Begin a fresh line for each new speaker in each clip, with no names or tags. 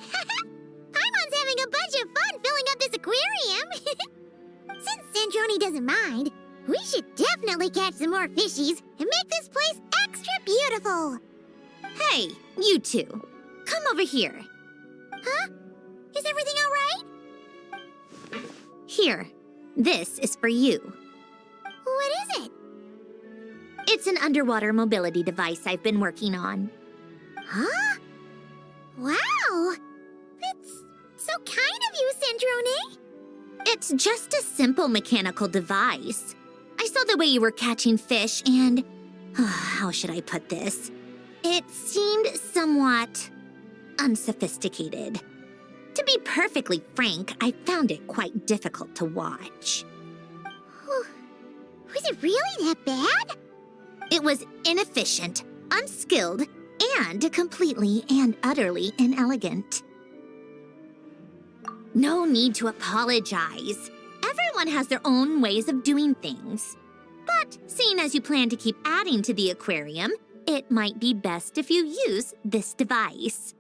Paimon's having a bunch of fun filling up this aquarium. Since Sandrone doesn't mind, we should definitely catch some more fishies and make this place extra beautiful.
Hey, you two. Come over here.
Huh? Is everything all right?
Here. This is for you.
What is it?
It's an underwater mobility device I've been working on.
Huh? Wow! That's so kind of you, Sandrone.
It's just a simple mechanical device. I saw the way you were catching fish and... how should I put this? It seemed somewhat unsophisticated. To be perfectly frank, I found it quite difficult to watch.
Was it really that bad?
It was inefficient, unskilled, and completely and utterly inelegant. No need to apologize. Everyone has their own ways of doing things. But seeing as you plan to keep adding to the aquarium, it might be best if you use this device.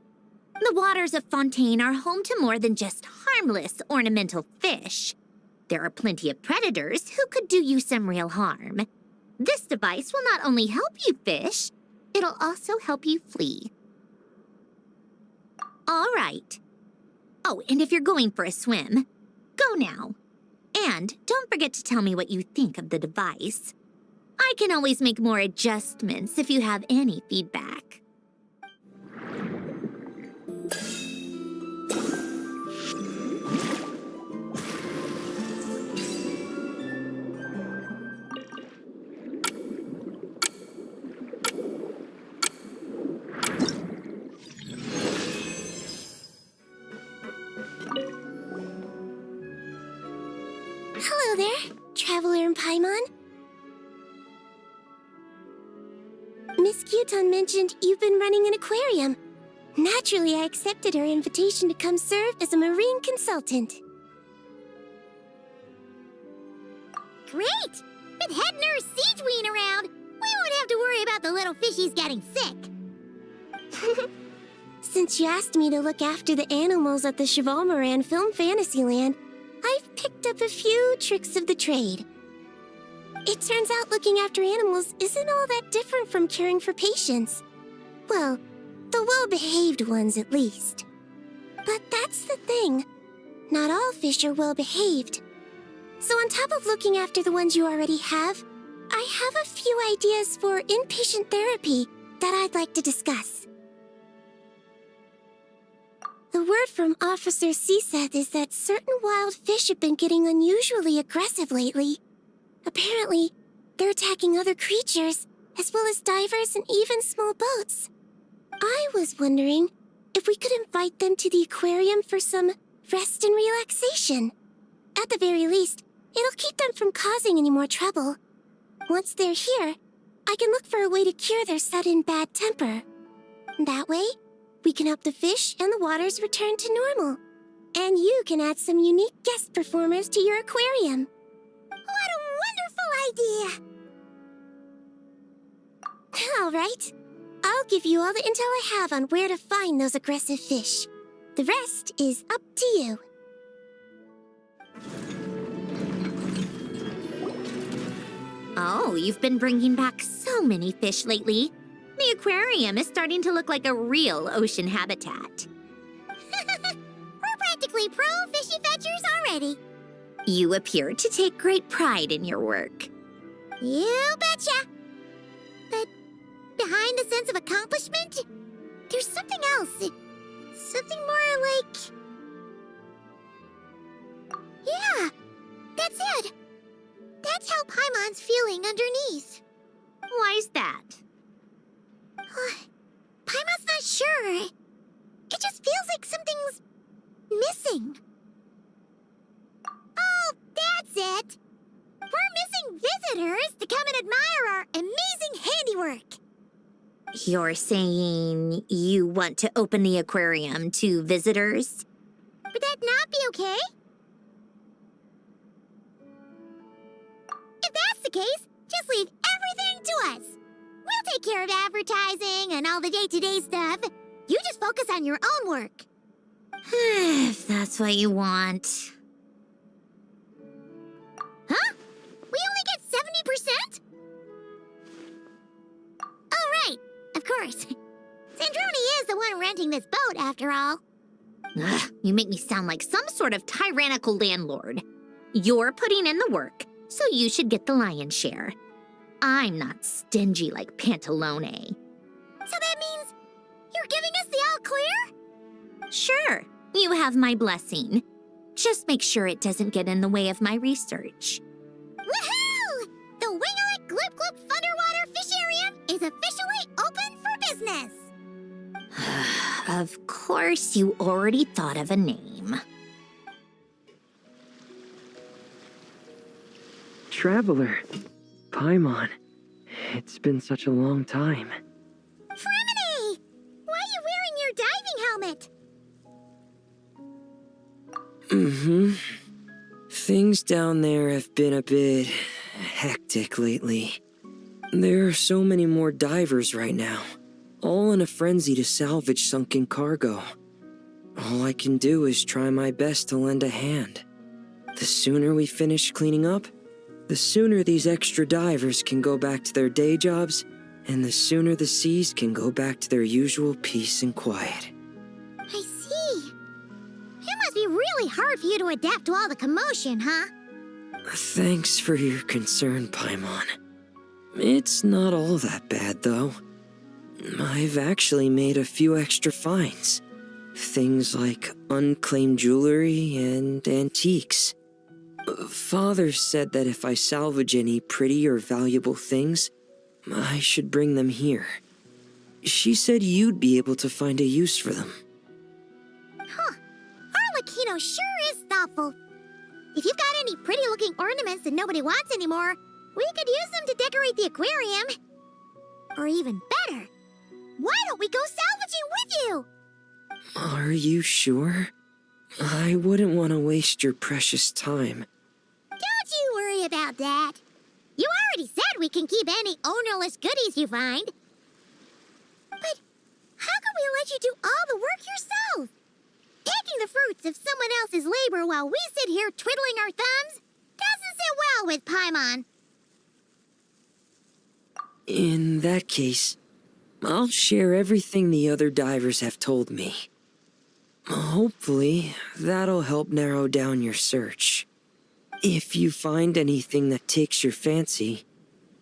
The waters of Fontaine are home to more than just harmless ornamental fish. There are plenty of predators who could do you some real harm. This device will not only help you fish, it'll also help you flee. All right. Oh, and if you're going for a swim, go now. And don't forget to tell me what you think of the device. I can always make more adjustments if you have any feedback.
Hello there, Traveler and Paimon. Miss Kyuton mentioned you've been running an aquarium. Naturally, I accepted her invitation to come serve as a marine consultant. Great! With head nurse Siegeween around, we won't have to worry about the little fishies getting sick. Since you asked me to look after the animals at the Chevalmoran Film Fantasyland, I've picked up a few tricks of the trade. It turns out looking after animals isn't all that different from caring for patients. Well, the well-behaved ones at least. But that's the thing. Not all fish are well-behaved. So on top of looking after the ones you already have, I have a few ideas for inpatient therapy that I'd like to discuss. The word from Officer Ceseth is that certain wild fish have been getting unusually aggressive lately. Apparently, they're attacking other creatures, as well as divers and even small boats. I was wondering if we could invite them to the aquarium for some rest and relaxation. At the very least, it'll keep them from causing any more trouble. Once they're here, I can look for a way to cure their sudden bad temper. That way, we can help the fish and the waters return to normal. And you can add some unique guest performers to your aquarium. What a wonderful idea! All right. I'll give you all the intel I have on where to find those aggressive fish. The rest is up to you.
Oh, you've been bringing back so many fish lately. The aquarium is starting to look like a real ocean habitat.
We're practically pro fishy fetchers already.
You appear to take great pride in your work.
You betcha. But behind the sense of accomplishment, there's something else. Something more like... Yeah, that's it. That's how Paimon's feeling underneath.
Why's that?
Paimon's not sure. It just feels like something's missing. Oh, that's it. We're missing visitors to come and admire our amazing handiwork.
You're saying you want to open the aquarium to visitors?
Would that not be okay? If that's the case, just leave everything to us. We'll take care of advertising and all the day-to-day stuff. You just focus on your own work.
If that's what you want.
Huh? We only get 70%? Oh, right. Of course. Sandrone is the one renting this boat, after all.
Ugh, you make me sound like some sort of tyrannical landlord. You're putting in the work, so you should get the lion's share. I'm not stingy like Pantalone.
So that means you're giving us the all clear?
Sure, you have my blessing. Just make sure it doesn't get in the way of my research.
Woohoo! The Wingalik Gloop Gloop Underwater Fisharium is officially open for business.
Of course, you already thought of a name.
Traveler, Paimon, it's been such a long time.
Fremini! Why are you wearing your diving helmet?
Things down there have been a bit hectic lately. There are so many more divers right now, all in a frenzy to salvage sunken cargo. All I can do is try my best to lend a hand. The sooner we finish cleaning up, the sooner these extra divers can go back to their day jobs, and the sooner the seas can go back to their usual peace and quiet.
I see. It must be really hard for you to adapt to all the commotion, huh?
Thanks for your concern, Paimon. It's not all that bad, though. I've actually made a few extra finds. Things like unclaimed jewelry and antiques. Father said that if I salvage any pretty or valuable things, I should bring them here. She said you'd be able to find a use for them.
Huh. Arlecchino sure is thoughtful. If you've got any pretty-looking ornaments that nobody wants anymore, we could use them to decorate the aquarium. Or even better, why don't we go salvaging with you?
Are you sure? I wouldn't want to waste your precious time.
Don't you worry about that. You already said we can keep any ownerless goodies you find. But how can we let you do all the work yourself? Taking the fruits of someone else's labor while we sit here twiddling our thumbs doesn't sit well with Paimon.
In that case, I'll share everything the other divers have told me. Hopefully, that'll help narrow down your search. If you find anything that takes your fancy,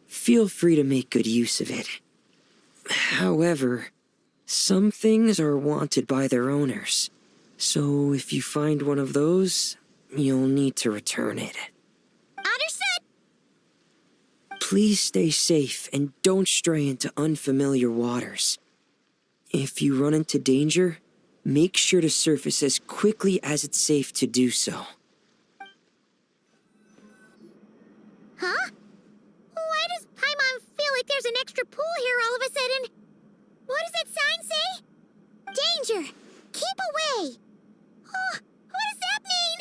feel free to make good use of it. However, some things are wanted by their owners, so if you find one of those, you'll need to return it.
Understood.
Please stay safe and don't stray into unfamiliar waters. If you run into danger, make sure to surface as quickly as it's safe to do so.
Huh? Why does Paimon feel like there's an extra pool here all of a sudden? What does that sign say? Danger! Keep away! Oh, what does that mean?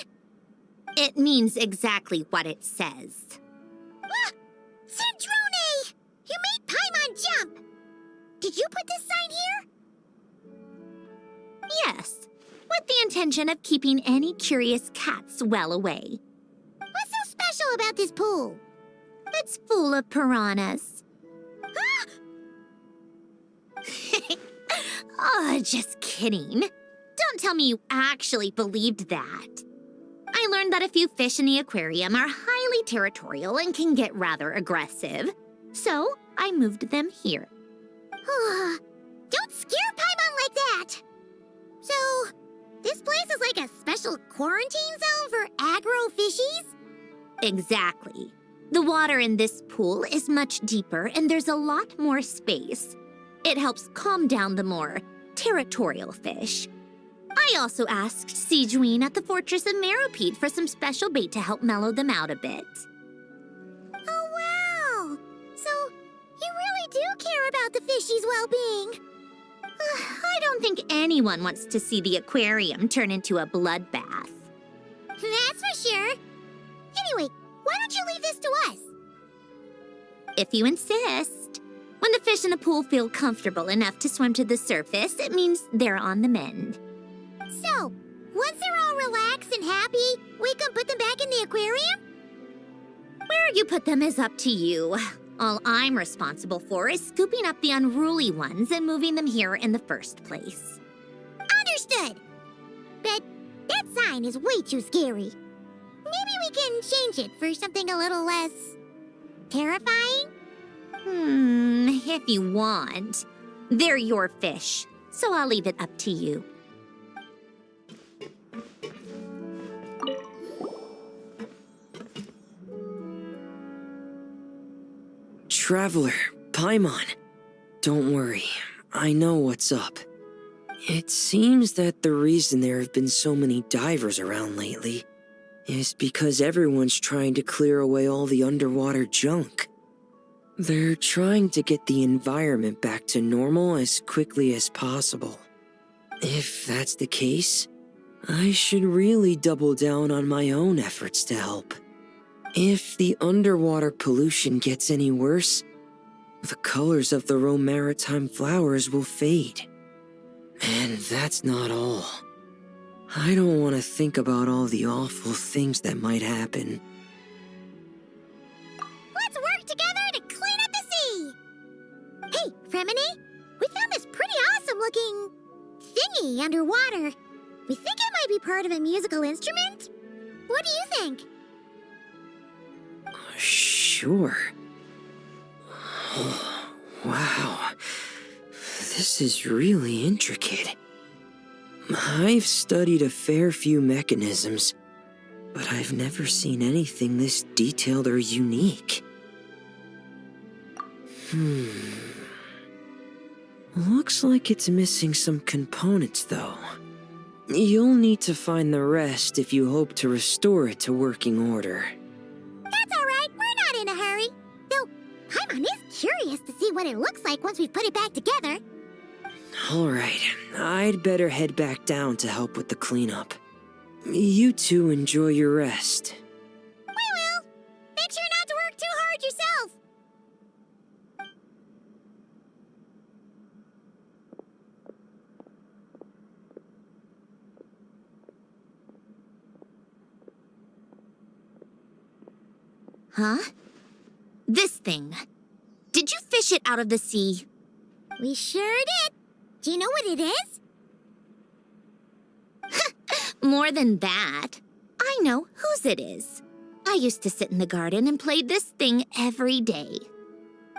It means exactly what it says.
Ah! Sandrone! You made Paimon jump! Did you put this sign here?
Yes, with the intention of keeping any curious cats well away.
What's so special about this pool?
It's full of piranhas.
Ah!
Oh, just kidding. Don't tell me you actually believed that. I learned that a few fish in the aquarium are highly territorial and can get rather aggressive. So, I moved them here.
Don't scare Paimon like that! So, this place is like a special quarantine zone for aggro fishies?
Exactly. The water in this pool is much deeper and there's a lot more space. It helps calm down the more territorial fish. I also asked Sijuin at the Fortress of Meropide for some special bait to help mellow them out a bit.
Oh, wow! So, you really do care about the fishies' well-being.
I don't think anyone wants to see the aquarium turn into a bloodbath.
That's for sure. Anyway, why don't you leave this to us?
If you insist. When the fish in the pool feel comfortable enough to swim to the surface, it means they're on the mend.
So, Once they're all relaxed and happy, we can put them back in the aquarium?
Where you put them is up to you. All I'm responsible for is scooping up the unruly ones and moving them here in the first place.
Understood. But that sign is way too scary. Maybe we can change it for something a little less terrifying?
If you want. They're your fish, so I'll leave it up to you.
Traveler, Paimon. Don't worry, I know what's up. It seems that the reason there have been so many divers around lately is because everyone's trying to clear away all the underwater junk. They're trying to get the environment back to normal as quickly as possible. If that's the case, I should really double down on my own efforts to help. If the underwater pollution gets any worse, the colors of the Rome maritime flowers will fade. And that's not all. I don't want to think about all the awful things that might happen.
Let's work together to clean up the sea! Hey, Fremini, we found this pretty awesome looking thingy underwater. We think it might be part of a musical instrument. What do you think?
Sure. Oh, wow. This is really intricate. I've studied a fair few mechanisms, but I've never seen anything this detailed or unique. Looks like it's missing some components, though. You'll need to find the rest if you hope to restore it to working order.
That's all right. We're not in a hurry. Though, Paimon is curious to see what it looks like once we've put it back together.
All right, I'd better head back down to help with the cleanup. You two enjoy your rest.
We will. Make sure not to work too hard yourself.
Huh? This thing. Did you fish it out of the sea?
We sure did. Do you know what it is?
More than that. I know whose it is. I used to sit in the garden and play this thing every day.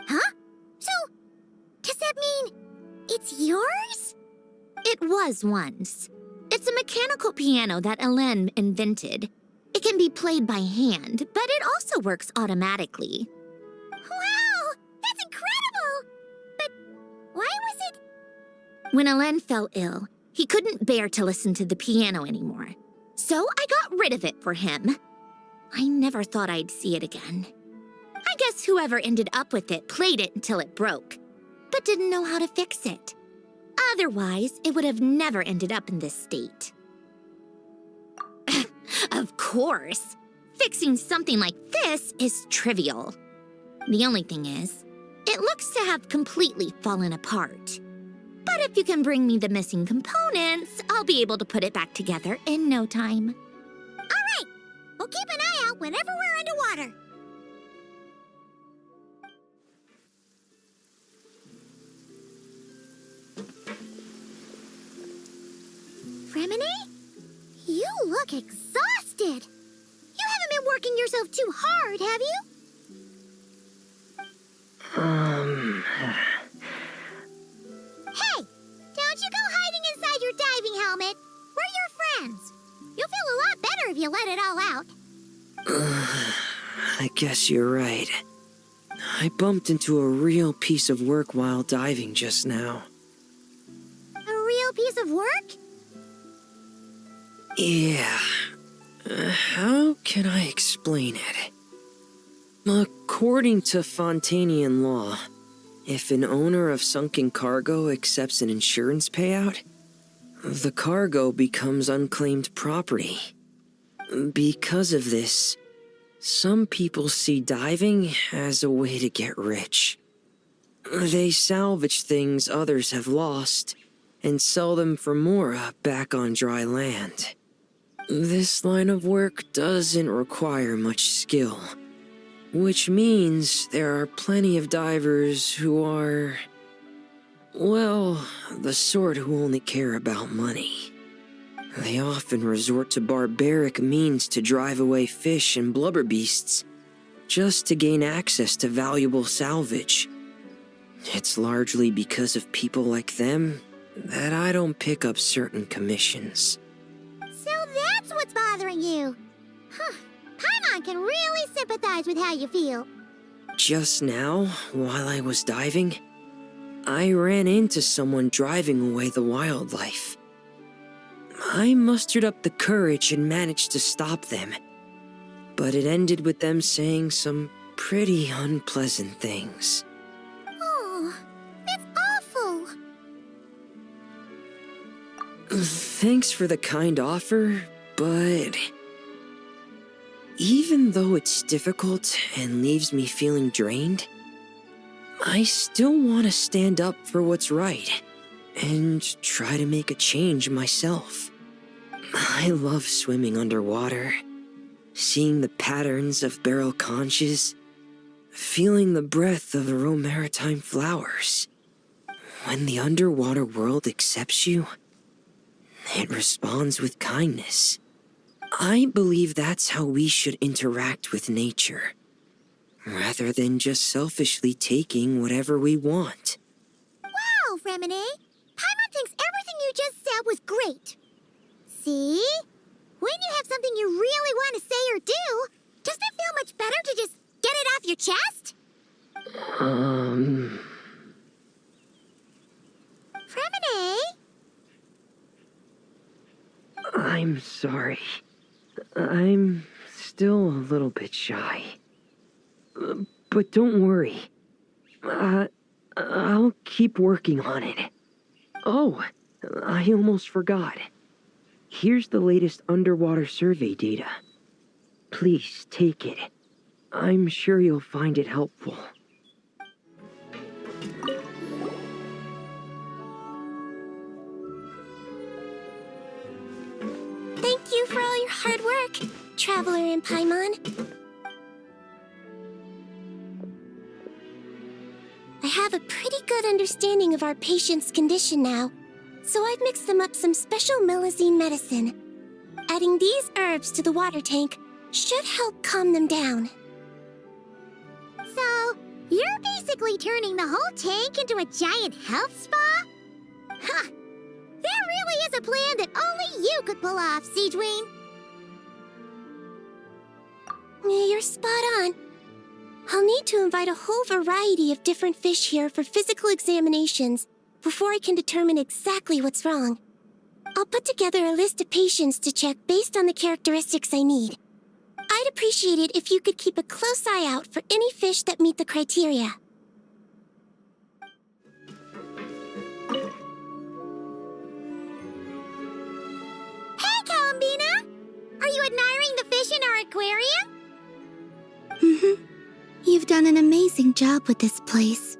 Huh? So, does that mean it's yours?
It was once. It's a mechanical piano that Hélène invented. It can be played by hand, but it also works automatically.
Wow! That's incredible! But why was it...
When Hélène fell ill, he couldn't bear to listen to the piano anymore. So I got rid of it for him. I never thought I'd see it again. I guess whoever ended up with it played it until it broke, but didn't know how to fix it. Otherwise, it would have never ended up in this state. Of course. Fixing something like this is trivial. The only thing is, it looks to have completely fallen apart. But if you can bring me the missing components, I'll be able to put it back together in no time.
All right. We'll keep an eye out whenever we're underwater. Fremini? You look exhausted. You haven't been working yourself too hard, have you? Hey, don't you go hiding inside your diving helmet. We're your friends. You'll feel a lot better if you let it all out.
I guess you're right. I bumped into a real piece of work while diving just now.
A real piece of work?
Yeah. How can I explain it? According to Fontanian law, if an owner of sunken cargo accepts an insurance payout, the cargo becomes unclaimed property. Because of this, some people see diving as a way to get rich. They salvage things others have lost and sell them for more back on dry land. This line of work doesn't require much skill, which means there are plenty of divers who are, well, the sort who only care about money. They often resort to barbaric means to drive away fish and blubber beasts, just to gain access to valuable salvage. It's largely because of people like them that I don't pick up certain commissions.
So that's what's bothering you. Huh. Paimon can really sympathize with how you feel.
Just now, while I was diving, I ran into someone driving away the wildlife. I mustered up the courage and managed to stop them, but it ended with them saying some pretty unpleasant things.
Oh, that's awful.
Thanks for the kind offer, but even though it's difficult and leaves me feeling drained, I still want to stand up for what's right and try to make a change myself. I love swimming underwater, seeing the patterns of barrel conches, feeling the breath of the maritime flowers. When the underwater world accepts you, it responds with kindness. I believe that's how we should interact with nature, rather than just selfishly taking whatever we want.
Wow, Remine! Paimon thinks everything you just said was great. See? When you have something you really want to say or do, doesn't it feel much better to just get it off your chest? Remine?
I'm sorry. I'm still a little bit shy. But don't worry. I'll keep working on it. Oh, I almost forgot. Here's the latest underwater survey data. Please take it. I'm sure you'll find it helpful.
Thank you for all your hard work, Traveler in Paimon. I have a pretty good understanding of our patient's condition now, so I've mixed them up some special melazine medicine. Adding these herbs to the water tank should help calm them down. So, you're basically turning the whole tank into a giant health spa? Huh! That really is a plan that only you could pull off, Siegeween. You're spot on. I'll need to invite a whole variety of different fish here for physical examinations before I can determine exactly what's wrong. I'll put together a list of patients to check based on the characteristics I need. I'd appreciate it if you could keep a close eye out for any fish that meet the criteria. Hey, Columbina! Are you admiring the fish in our aquarium?
You've done an amazing job with this place.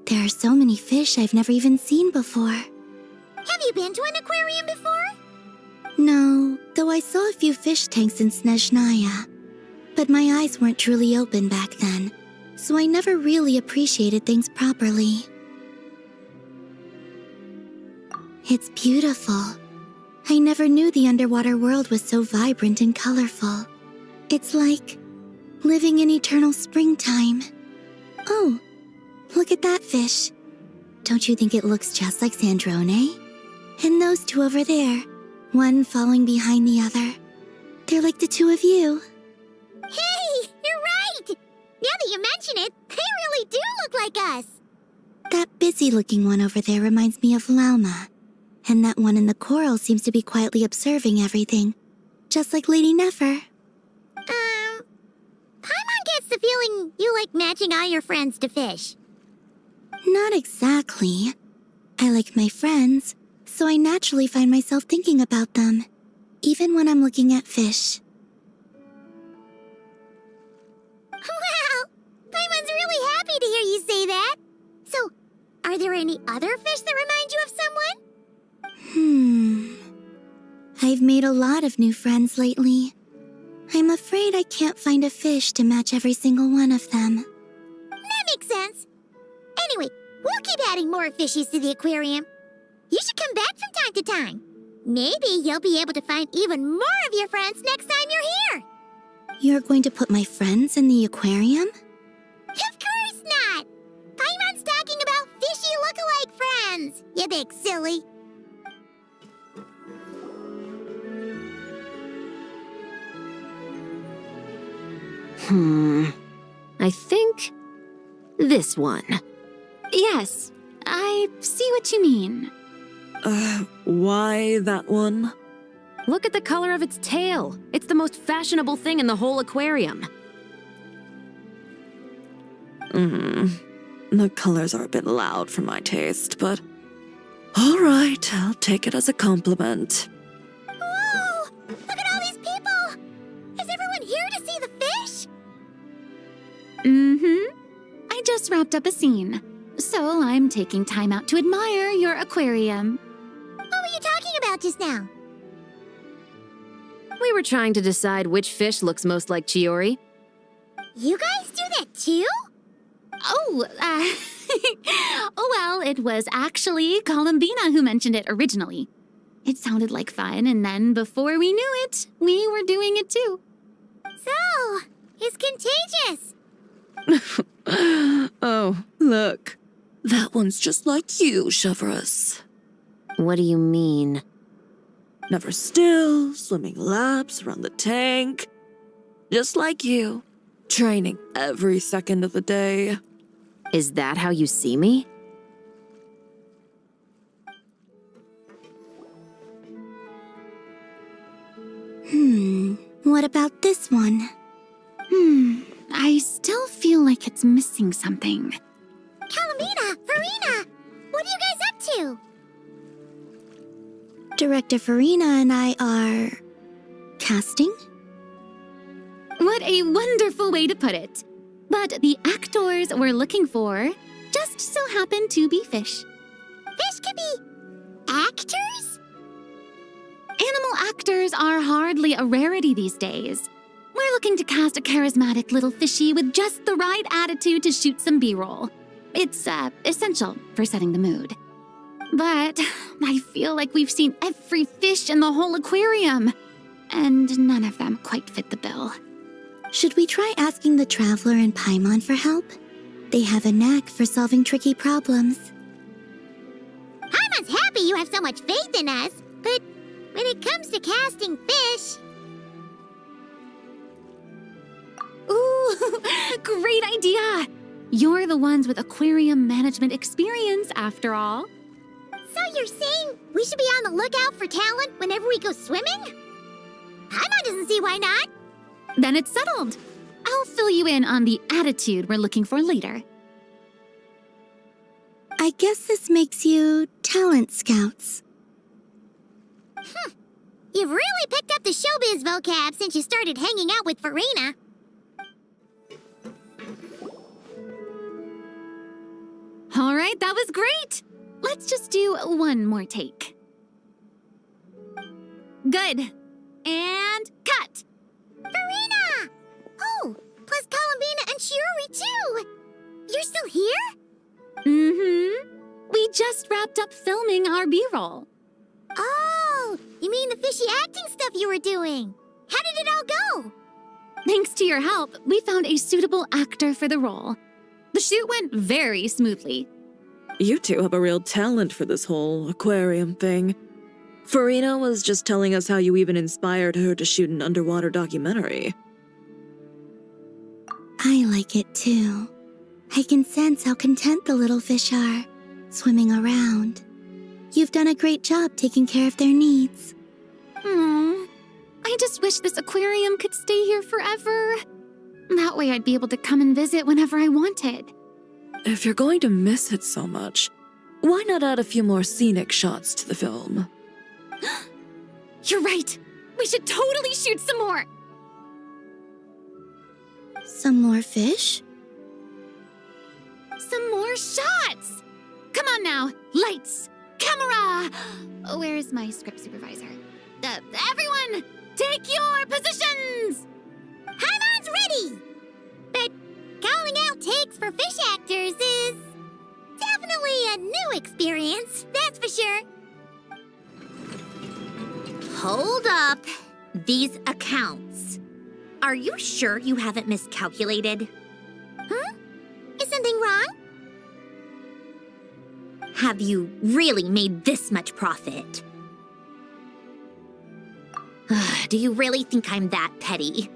There are so many fish I've never even seen before.
Have you been to an aquarium before?
No, though I saw a few fish tanks in Snezhnaya. But my eyes weren't truly open back then, so I never really appreciated things properly. It's beautiful. I never knew the underwater world was so vibrant and colorful. It's like living in eternal springtime. Oh, look at that fish. Don't you think it looks just like Sandrone? And those two over there, one following behind the other. They're like the two of you.
Hey, you're right! Now that you mention it, they really do look like us.
That busy-looking one over there reminds me of Lauma. And that one in the coral seems to be quietly observing everything, just like Lady Nefer.
Paimon gets the feeling you like matching all your friends to fish.
Not exactly. I like my friends, so I naturally find myself thinking about them, even when I'm looking at fish.
Wow! Paimon's really happy to hear you say that. So, are there any other fish that remind you of someone?
I've made a lot of new friends lately. I'm afraid I can't find a fish to match every single one of them.
That makes sense. Anyway, we'll keep adding more fishies to the aquarium. You should come back from time to time. Maybe you'll be able to find even more of your friends next time you're here.
You're going to put my friends in the aquarium?
Of course not! Paimon's talking about fishy look-alike friends, you big silly.
I think this one. Yes, I see what you mean.
Why that one?
Look at the color of its tail. It's the most fashionable thing in the whole aquarium.
The colors are a bit loud for my taste, but... Alright, I'll take it as a compliment.
Whoa! Look at all these people! Is everyone here to see the fish?
I just wrapped up a scene, so I'm taking time out to admire your aquarium.
What were you talking about just now?
We were trying to decide which fish looks most like Chiori.
You guys do that too?
Oh, well, it was actually Columbina who mentioned it originally. It sounded like fun, and then before we knew it, we were doing it too.
So, it's contagious.
Oh, look. That one's just like you, Chevrus.
What do you mean?
Never still, swimming laps around the tank. Just like you. Training every second of the day.
Is that how you see me?
What about this one?
I still feel like it's missing something.
Columbina, Farina, what are you guys up to?
Director Farina and I are... casting?
What a wonderful way to put it. But the actors we're looking for just so happen to be fish.
Fish could be actors?
Animal actors are hardly a rarity these days. We're looking to cast a charismatic little fishy with just the right attitude to shoot some B-roll. It's essential for setting the mood. But I feel like we've seen every fish in the whole aquarium, and none of them quite fit the bill.
Should we try asking the Traveler and Paimon for help? They have a knack for solving tricky problems.
Paimon's happy you have so much faith in us, but when it comes to casting fish...
Ooh, great idea! You're the ones with aquarium management experience, after all.
So you're saying we should be on the lookout for talent whenever we go swimming? Paimon doesn't see why not.
Then it's settled. I'll fill you in on the attitude we're looking for later.
I guess this makes you talent scouts.
You've really picked up the showbiz vocab since you started hanging out with Farina.
All right, that was great. Let's just do one more take. Good. And cut.
Farina! Oh, plus Columbina and Chiori too! You're still here?
We just wrapped up filming our B-roll.
Oh, you mean the fishy acting stuff you were doing? How did it all go?
Thanks to your help, we found a suitable actor for the role. The shoot went very smoothly.
You two have a real talent for this whole aquarium thing. Farina was just telling us how you even inspired her to shoot an underwater documentary.
I like it too. I can sense how content the little fish are, swimming around. You've done a great job taking care of their needs.
I just wish this aquarium could stay here forever. That way I'd be able to come and visit whenever I wanted.
If you're going to miss it so much, why not add a few more scenic shots to the film?
You're right. We should totally shoot some more.
Some more fish?
Some more shots. Come on now. Lights. Camera. Where's my script supervisor? Everyone, take your positions!
Paimon's ready! But calling out takes for fish actors is definitely a new experience, that's for sure.
Hold up. These accounts. Are you sure you haven't miscalculated?
Huh? Is something wrong?
Have you really made this much profit? Do you really think I'm that petty?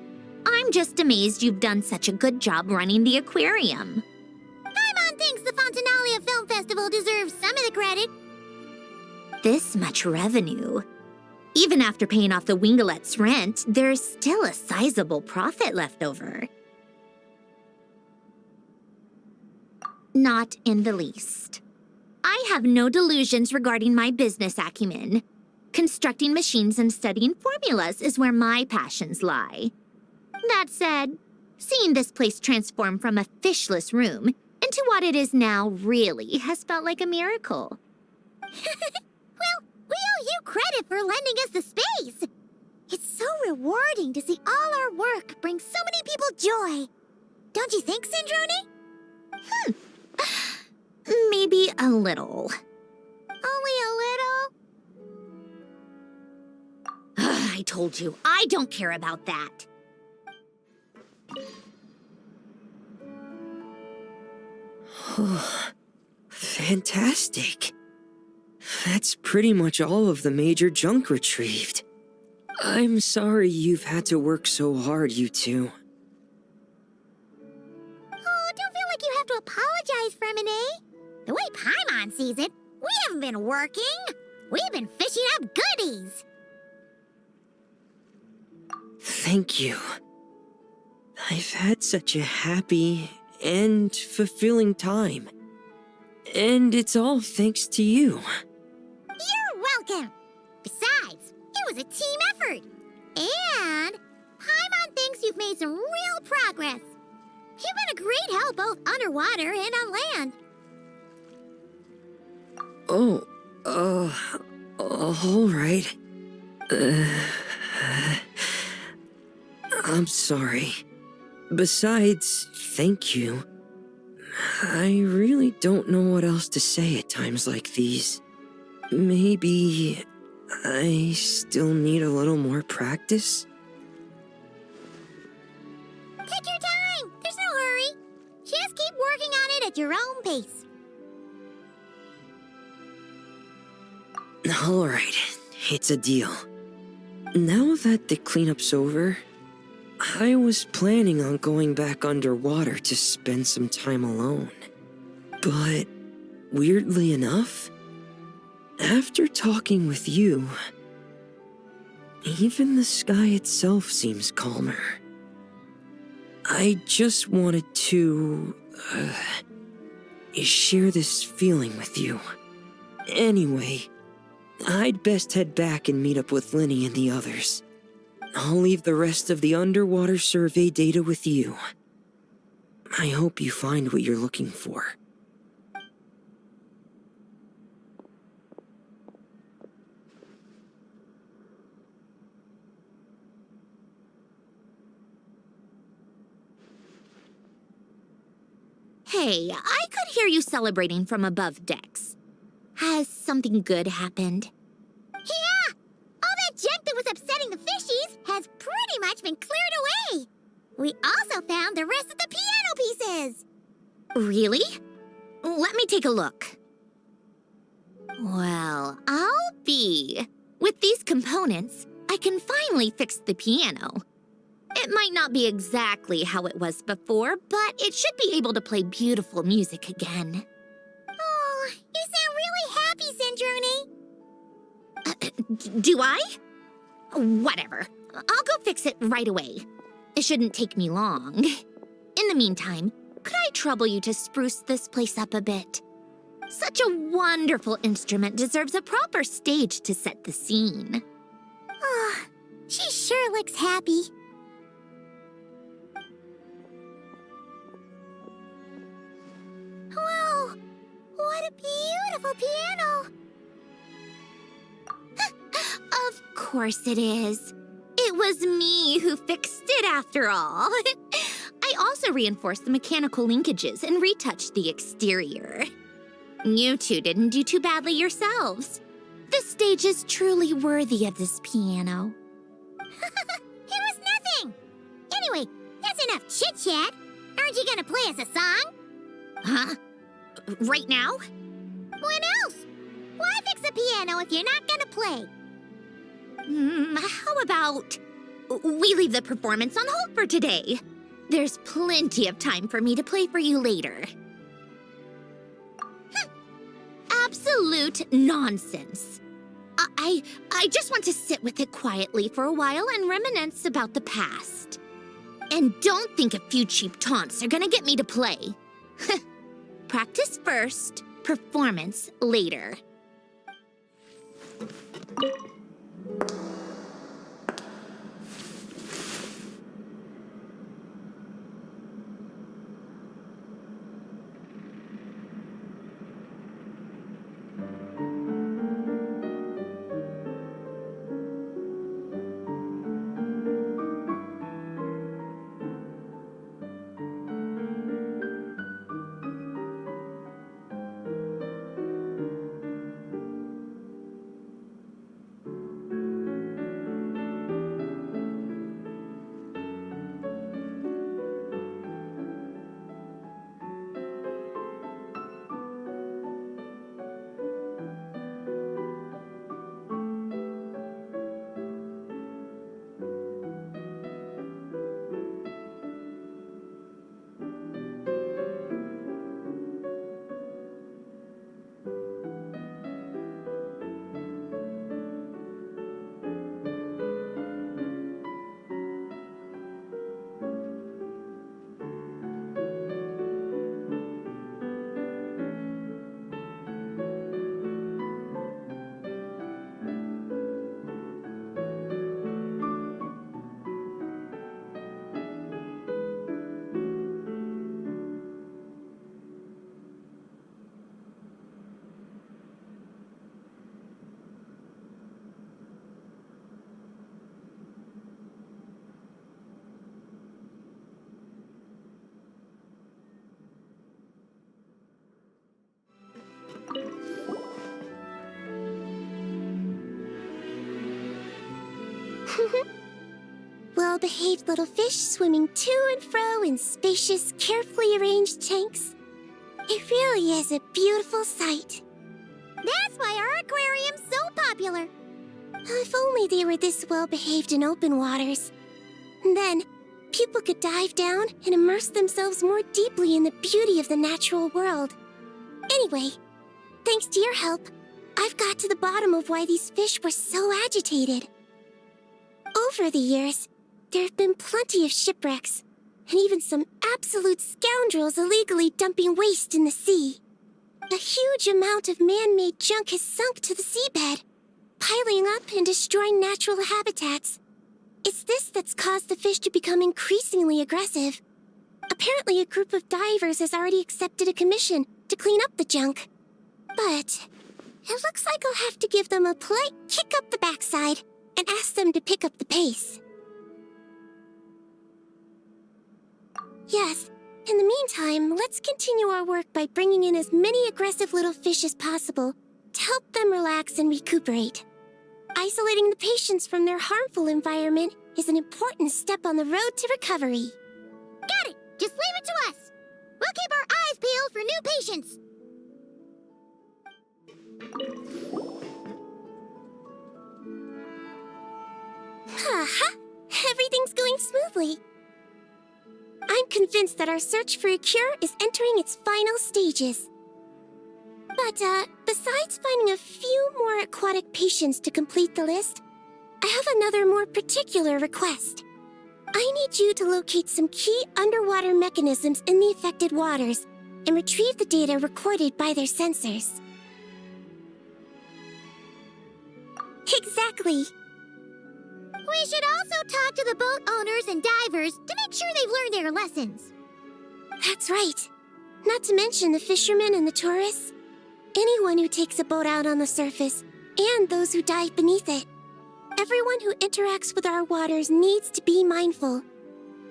I'm just amazed you've done such a good job running the aquarium.
Paimon thinks the Fontinalia Film Festival deserves some of the credit.
This much revenue. Even after paying off the Wingalet's rent, there's still a sizable profit left over. Not in the least. I have no delusions regarding my business acumen. Constructing machines and studying formulas is where my passions lie. That said, seeing this place transform from a fishless room into what it is now really has felt like a miracle.
Well, we owe you credit for lending us the space. It's so rewarding to see all our work bring so many people joy. Don't you think, Sandrone?
Maybe a little.
Only a little?
I told you, I don't care about that.
Fantastic. That's pretty much all of the major junk retrieved. I'm sorry you've had to work so hard, you two.
Oh, don't feel like you have to apologize, Fremine. The way Paimon sees it, we haven't been working. We've been fishing up goodies.
Thank you. I've had such a happy and fulfilling time. And it's all thanks to you.
You're welcome. Besides, it was a team effort. And Paimon thinks you've made some real progress. You've been a great help both underwater and on land.
All right. I'm sorry. Besides, thank you. I really don't know what else to say at times like these. Maybe I still need a little more practice?
Take your time. There's no hurry. Just keep working on it at your own pace.
All right, it's a deal. Now that the cleanup's over, I was planning on going back underwater to spend some time alone. But, weirdly enough, after talking with you, even the sky itself seems calmer. I just wanted to, share this feeling with you. Anyway, I'd best head back and meet up with Linny and the others. I'll leave the rest of the underwater survey data with you. I hope you find what you're looking for.
Hey, I could hear you celebrating from above decks. Has something good happened?
Yeah! All that junk that was upsetting the fishies has pretty much been cleared away. We also found the rest of the piano pieces.
Really? Let me take a look. Well, I'll be. With these components, I can finally fix the piano. It might not be exactly how it was before, but it should be able to play beautiful music again.
Oh, you sound really happy, Sandrone.
Do I? Whatever. I'll go fix it right away. It shouldn't take me long. In the meantime, could I trouble you to spruce this place up a bit? Such a wonderful instrument deserves a proper stage to set the scene.
Oh, she sure looks happy. Whoa! What a beautiful piano!
Of course it is. It was me who fixed it after all. I also reinforced the mechanical linkages and retouched the exterior. You two didn't do too badly yourselves. This stage is truly worthy of this piano.
It was nothing! Anyway, that's enough chit-chat. Aren't you gonna play us a song?
Huh? Right now?
When else? Why fix the piano if you're not gonna play?
How about we leave the performance on hold for today? There's plenty of time for me to play for you later. Absolute nonsense. I just want to sit with it quietly for a while and reminisce about the past. And don't think a few cheap taunts are gonna get me to play. Practice first, performance later.
Well-behaved little fish swimming to and fro in spacious, carefully arranged tanks. It really is a beautiful sight. That's why our aquarium's so popular. If only they were this well-behaved in open waters. And then, people could dive down and immerse themselves more deeply in the beauty of the natural world. Anyway, thanks to your help, I've got to the bottom of why these fish were so agitated. Over the years, there have been plenty of shipwrecks, and even some absolute scoundrels illegally dumping waste in the sea. A huge amount of man-made junk has sunk to the seabed, piling up and destroying natural habitats. It's this that's caused the fish to become increasingly aggressive. Apparently, a group of divers has already accepted a commission to clean up the junk. But it looks like I'll have to give them a polite kick up the backside and ask them to pick up the pace. Yes, in the meantime, let's continue our work by bringing in as many aggressive little fish as possible to help them relax and recuperate. Isolating the patients from their harmful environment is an important step on the road to recovery. Got it! Just leave it to us! We'll keep our eyes peeled for new patients! Haha! Everything's going smoothly. I'm convinced that our search for a cure is entering its final stages. But, besides finding a few more aquatic patients to complete the list, I have another more particular request. I need you to locate some key underwater mechanisms in the affected waters and retrieve the data recorded by their sensors. Exactly. We should also talk to the boat owners and divers to make sure they've learned their lessons. That's right. Not to mention the fishermen and the tourists. Anyone who takes a boat out on the surface, and those who dive beneath it. Everyone who interacts with our waters needs to be mindful.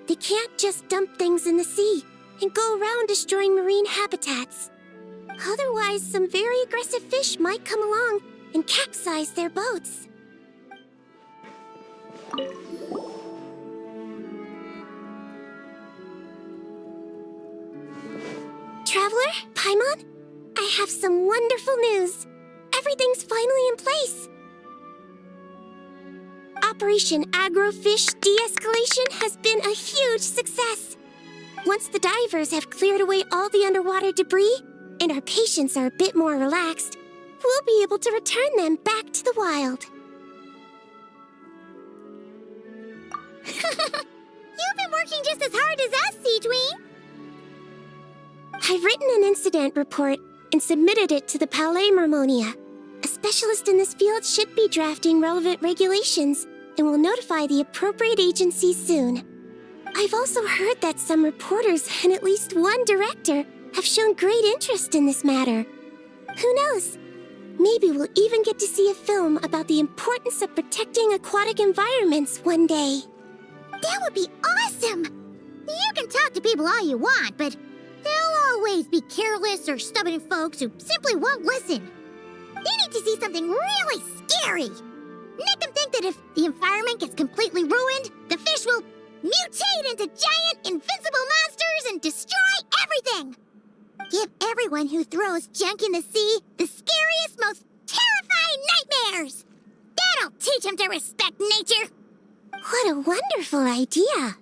They can't just dump things in the sea and go around destroying marine habitats. Otherwise, some very aggressive fish might come along and capsize their boats. Traveler, Paimon, I have some wonderful news. Everything's finally in place. Operation Agrofish De-Escalation has been a huge success. Once the divers have cleared away all the underwater debris, and our patients are a bit more relaxed, we'll be able to return them back to the wild.
You've been working just as hard as us, Seedween.
I've written an incident report and submitted it to the Palais Marmonia. A specialist in this field should be drafting relevant regulations and will notify the appropriate agencies soon. I've also heard that some reporters and at least one director have shown great interest in this matter. Who knows? Maybe we'll even get to see a film about the importance of protecting aquatic environments one day.
That would be awesome! You can talk to people all you want, but there'll always be careless or stubborn folks who simply won't listen. They need to see something really scary. Make them think that if the environment gets completely ruined, the fish will mutate into giant, invincible monsters and destroy everything. Give everyone who throws junk in the sea the scariest, most terrifying nightmares. That'll teach them to respect nature.
What a wonderful idea!